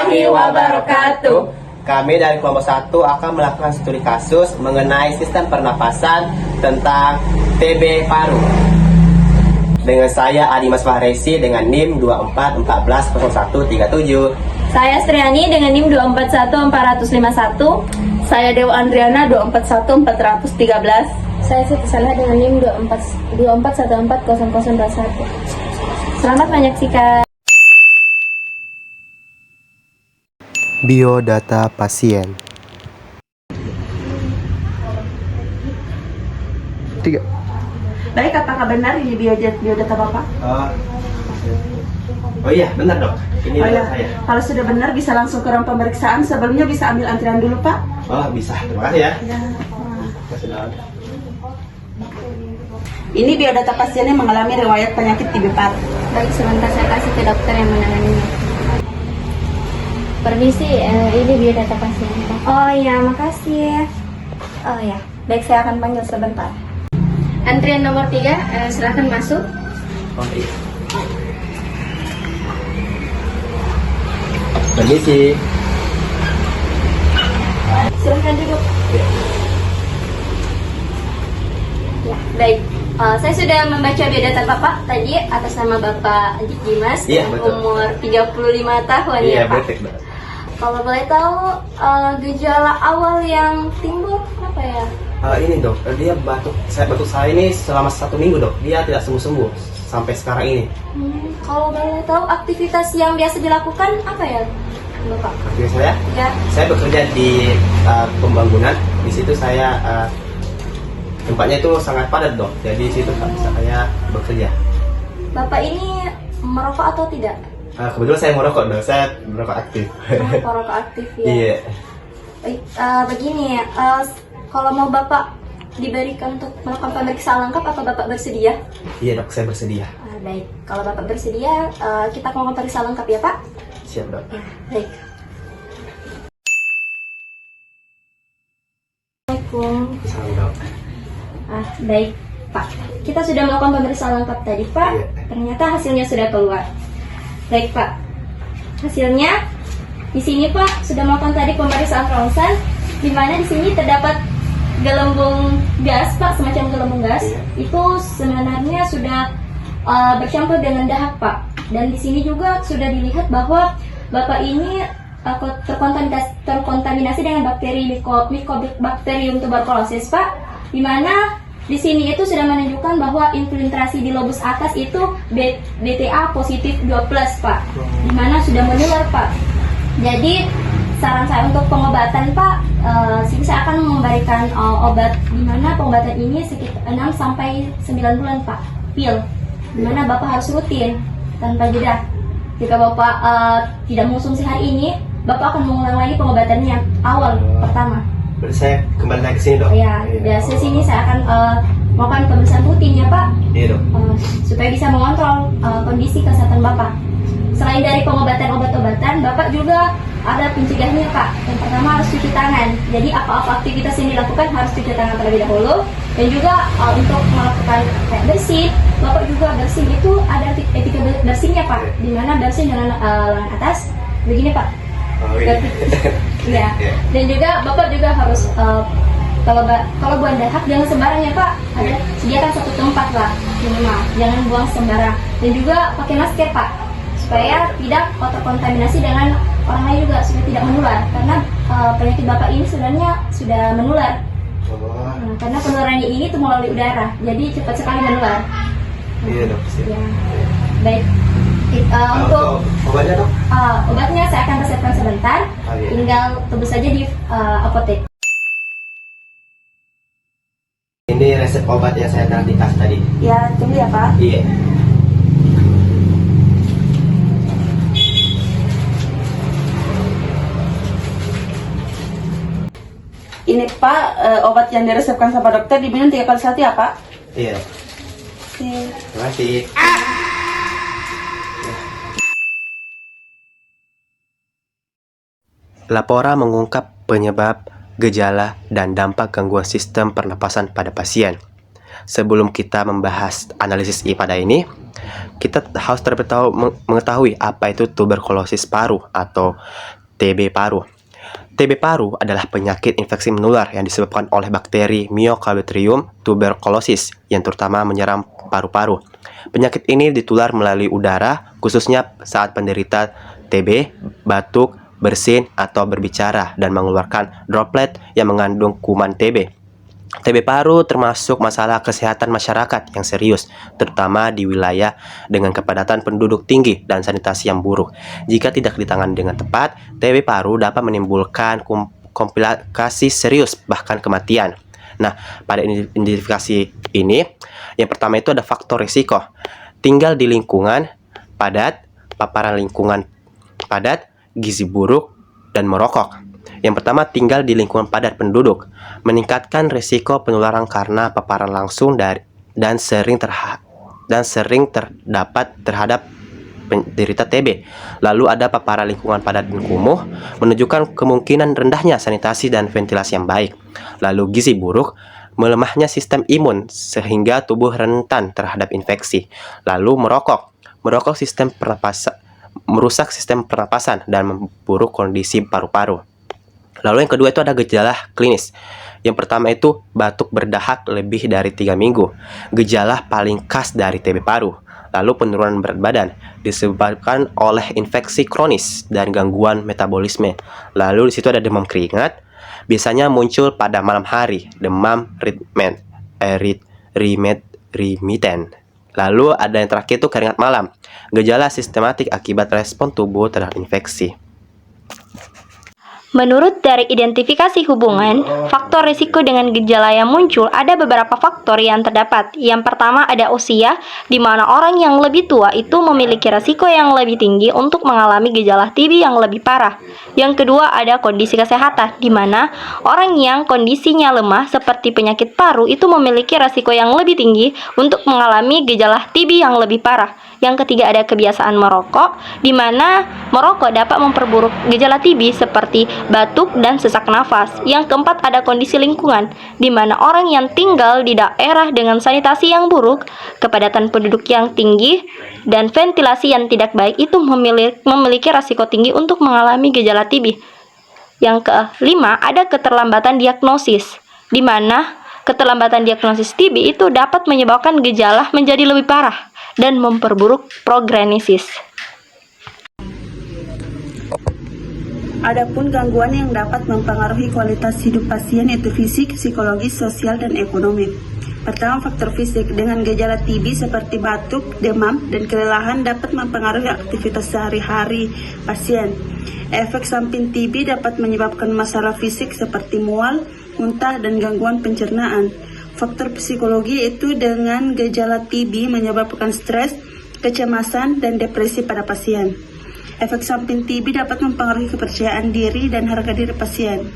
warahmatullahi wabarakatuh. Kami dari kelompok 1 akan melakukan studi kasus mengenai sistem pernapasan tentang TB paru. Dengan saya Adimas Fahresi dengan NIM 24140137. Saya Striani dengan NIM 241451. Saya Dewa Andriana 241413. Saya Siti Salah dengan NIM 24140021. Selamat menyaksikan. Biodata pasien. 3. Baik, apakah benar ini biodata Bapak? Oh iya, benar dok. Ini Oh, data ya. saya. Kalau sudah benar bisa langsung ke ruang pemeriksaan. Sebelumnya bisa ambil antrian dulu Pak. Oh bisa, terima kasih ya. Ya. Kasih dok. Ini biodata pasiennya mengalami riwayat penyakit TB paru. Baik, sebentar saya kasih ke dokter yang menanganinya. Permisi, ini biodata pasien Pak. Oh ya, makasih. Oh ya, baik, saya akan panggil sebentar. Antrian nomor 3, silakan masuk. Oh iya. Permisi. Silahkan duduk. Ya, baik. Saya sudah membaca biodata Bapak tadi atas nama Bapak Dimas, Iya, betul. umur 35 tahun Iya, ya Pak. betul. Kalau boleh tahu gejala awal yang timbul apa ya? Ini dok, dia batuk saya ini selama 1 minggu dok. Dia tidak sembuh sampai sekarang ini. Kalau boleh tahu aktivitas yang biasa dilakukan apa ya, Bapak? Aktivitas Ya, saya bekerja di pembangunan. Di situ saya tempatnya itu sangat padat dok. Jadi di situ saya bekerja. Bapak ini merokok atau tidak? Kebetulan saya merokok dok. Saya merokok aktif. Merokok aktif ya. Iya. Baik, begini, kalau mau Bapak diberikan untuk melakukan pemeriksaan lengkap, apa Bapak bersedia? Iya dok, saya bersedia. Baik, kalau Bapak bersedia, kita mau pemeriksaan lengkap ya Pak? Siap dok. Baik. Assalamualaikum. Salam dok. Baik Pak, kita sudah melakukan pemeriksaan lengkap tadi Pak. Iya. Ternyata hasilnya sudah keluar. Baik Pak, hasilnya di sini Pak sudah melakukan tadi pemeriksaan ronsen, di mana di sini terdapat gelembung gas Pak, semacam gelembung gas. Iya. Itu sebenarnya sudah bercampur dengan dahak Pak. Dan di sini juga sudah dilihat bahwa Bapak ini terkontaminasi dengan bakteri Mycobacterium tuberculosis Pak, di mana di sini itu sudah menunjukkan bahwa infiltrasi di lobus atas itu BTA positif 2+ Pak, di mana sudah menular Pak. Jadi saran saya untuk pengobatan Pak, sini saya akan memberikan obat, di mana pengobatan ini sekitar 6 sampai 9 bulan Pak, pil, di mana Bapak harus rutin tanpa jeda. Jika Bapak tidak mengonsumsi hari ini, Bapak akan mengulang lagi pengobatannya yang awal pertama. Berarti saya kembali lagi ke sini dok. Ya, dari sini saya akan melakukan pemeriksaan rutin ya Pak, Iya dok. supaya bisa mengontrol kondisi kesehatan Bapak. Selain dari pengobatan obat-obatan, Bapak juga ada pencegahnya Pak. Yang pertama harus cuci tangan. Jadi apa-apa aktivitas yang dilakukan harus cuci tangan terlebih dahulu. Dan juga untuk melakukan kayak bersih, Bapak juga bersih itu ada etika bersihnya Pak. Di mana bersih dengan lengan atas, begini Pak. Oh iya. Ya. Dan juga Bapak juga harus kalau buang dahak jangan sembarang ya Pak. Ada sediakan satu tempat Pak minimal. Jangan buang sembarang. Dan juga pakai masker Pak, supaya tidak terkontaminasi dengan orang lain juga, supaya tidak menular. Karena penyakit Bapak ini sebenarnya sudah menular. Karena penularannya ini tuh melalui udara, jadi cepat sekali menular. Iya dok. Siap. Ya. Baik. Untuk obatnya dok? obatnya saya akan resepkan sebentar, Iya. tinggal tebus saja di apotek. Ini resep obat yang saya nanti kasih tadi. Ya, tunggu ya Pak. Iya. Ini Pak, obat yang diresepkan sama dokter diminum 3 kali sehari ya Pak? Iya. Oke. Terima kasih. Lapora mengungkap penyebab, gejala, dan dampak gangguan sistem pernapasan pada pasien. Sebelum kita membahas analisis I pada ini, kita harus mengetahui apa itu tuberkulosis paru atau TB paru. TB paru adalah penyakit infeksi menular yang disebabkan oleh bakteri Mycobacterium tuberculosis yang terutama menyerang paru-paru. Penyakit ini ditular melalui udara, khususnya saat penderita TB batuk, bersin, atau berbicara dan mengeluarkan droplet yang mengandung kuman TB. TB paru termasuk masalah kesehatan masyarakat yang serius, terutama di wilayah dengan kepadatan penduduk tinggi dan sanitasi yang buruk. Jika tidak ditangani dengan tepat, TB paru dapat menimbulkan komplikasi serius, bahkan kematian. Nah, pada identifikasi ini, yang pertama itu ada faktor risiko. Tinggal di lingkungan padat, paparan lingkungan padat, gizi buruk, dan merokok. Yang pertama, tinggal di lingkungan padat penduduk, meningkatkan risiko penularan karena paparan langsung dan sering terdapat terhadap penderita TB. Lalu ada paparan lingkungan padat dan kumuh, menunjukkan kemungkinan rendahnya sanitasi dan ventilasi yang baik. Lalu gizi buruk, melemahnya sistem imun sehingga tubuh rentan terhadap infeksi. Lalu merusak sistem pernapasan dan memburuk kondisi paru-paru. Lalu yang kedua itu ada gejala klinis. Yang pertama itu batuk berdahak lebih dari 3 minggu. Gejala paling khas dari TB paru. Lalu penurunan berat badan disebabkan oleh infeksi kronis dan gangguan metabolisme. Lalu di situ ada demam keringat. Biasanya muncul pada malam hari, demam remittent. Lalu ada yang terakhir itu keringat malam. Gejala sistematik akibat respon tubuh terhadap infeksi. Menurut dari identifikasi hubungan, faktor risiko dengan gejala yang muncul ada beberapa faktor yang terdapat. Yang pertama ada usia, di mana orang yang lebih tua itu memiliki risiko yang lebih tinggi untuk mengalami gejala TB yang lebih parah. Yang kedua ada kondisi kesehatan, di mana orang yang kondisinya lemah seperti penyakit paru itu memiliki risiko yang lebih tinggi untuk mengalami gejala TB yang lebih parah. Yang ketiga ada kebiasaan merokok, di mana merokok dapat memperburuk gejala TB seperti batuk dan sesak nafas. Yang keempat ada kondisi lingkungan, di mana orang yang tinggal di daerah dengan sanitasi yang buruk, kepadatan penduduk yang tinggi, dan ventilasi yang tidak baik itu memiliki risiko tinggi untuk mengalami gejala TB. Yang kelima ada keterlambatan diagnosis, di mana keterlambatan diagnosis TB itu dapat menyebabkan gejala menjadi lebih parah dan memperburuk prognosis. Adapun gangguan yang dapat mempengaruhi kualitas hidup pasien yaitu fisik, psikologis, sosial, dan ekonomi. Pertama, faktor fisik. Dengan gejala TB seperti batuk, demam, dan kelelahan dapat mempengaruhi aktivitas sehari-hari pasien. Efek samping TB dapat menyebabkan masalah fisik seperti mual, muntah, dan gangguan pencernaan. Faktor psikologi itu dengan gejala TB menyebabkan stres, kecemasan, dan depresi pada pasien. Efek samping TB dapat mempengaruhi kepercayaan diri dan harga diri pasien.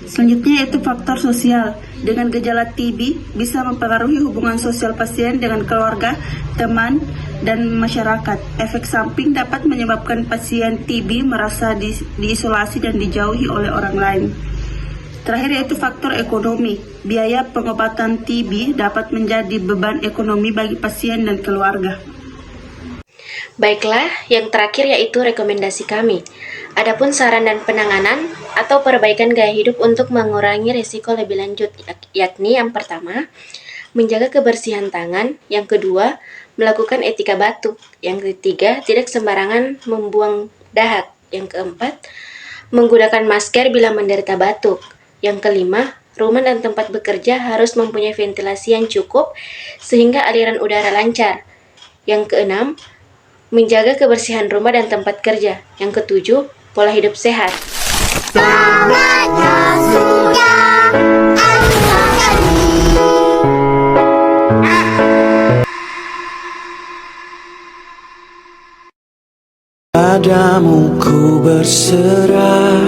Selanjutnya yaitu faktor sosial. Dengan gejala TB bisa mempengaruhi hubungan sosial pasien dengan keluarga, teman, dan masyarakat. Efek samping dapat menyebabkan pasien TB merasa diisolasi dan dijauhi oleh orang lain. Terakhir yaitu faktor ekonomi. Biaya pengobatan TB dapat menjadi beban ekonomi bagi pasien dan keluarga. Baiklah, yang terakhir yaitu rekomendasi kami. Adapun saran dan penanganan atau perbaikan gaya hidup untuk mengurangi risiko lebih lanjut, yakni yang pertama, menjaga kebersihan tangan, yang kedua, melakukan etika batuk, yang ketiga, tidak sembarangan membuang dahak, yang keempat, menggunakan masker bila menderita batuk, yang kelima, rumah dan tempat bekerja harus mempunyai ventilasi yang cukup sehingga aliran udara lancar. Yang keenam, menjaga kebersihan rumah dan tempat kerja. Yang ketujuh, pola hidup sehat. Padamu ku berserah,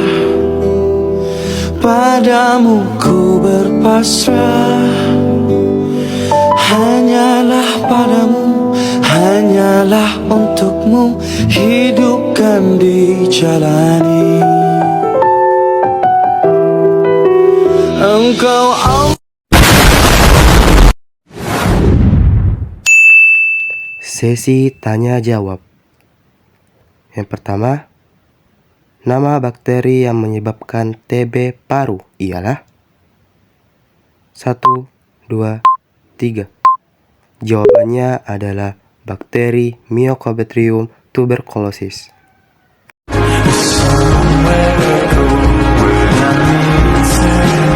padamu ku berpasrah. Hanyalah padamu, hanyalah untukmu hidupkan dijalani. Engkau Sesi tanya jawab. Yang pertama, Nama bakteri yang menyebabkan TB paru ialah 1, 2, 3. Jawabannya adalah bakteri Mycobacterium tuberculosis. Somewhere cold where I need to